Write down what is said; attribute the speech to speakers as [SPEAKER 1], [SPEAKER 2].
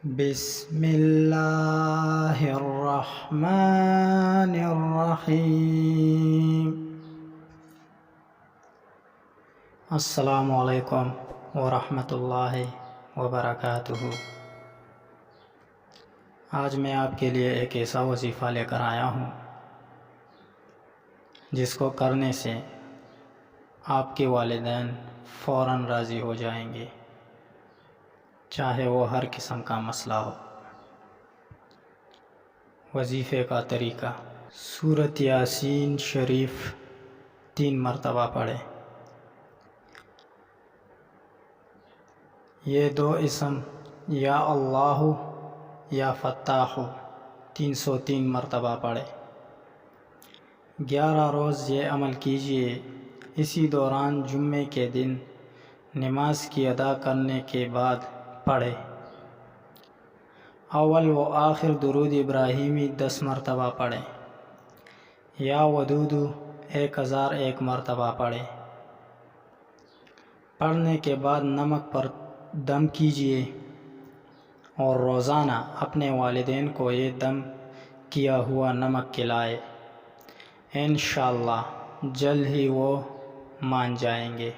[SPEAKER 1] بسم اللہ الرحمن الرحیم۔ السلام علیکم ورحمۃ اللہ وبرکاتہ۔ آج میں آپ کے لیے ایک ایسا وظیفہ لے کر آیا ہوں جس کو کرنے سے آپ کے والدین فوراً راضی ہو جائیں گے، چاہے وہ ہر قسم کا مسئلہ ہو۔ وظیفے کا طریقہ: سورۃ یاسین شریف 3 مرتبہ پڑھیں۔ یہ 2 اسم یا اللہ یا فتاح 303 مرتبہ پڑھیں۔ 11 روز یہ عمل کیجیے۔ اسی دوران جمعے کے دن نماز کی ادا کرنے کے بعد پڑھیں۔ اول و آخر درود ابراہیمی 10 مرتبہ پڑھیں۔ یا ودود 1001 مرتبہ پڑھیں۔ پڑھنے کے بعد نمک پر دم کیجیے اور روزانہ اپنے والدین کو یہ دم کیا ہوا نمک کھلائیں۔ انشاءاللہ جلد ہی وہ مان جائیں گے۔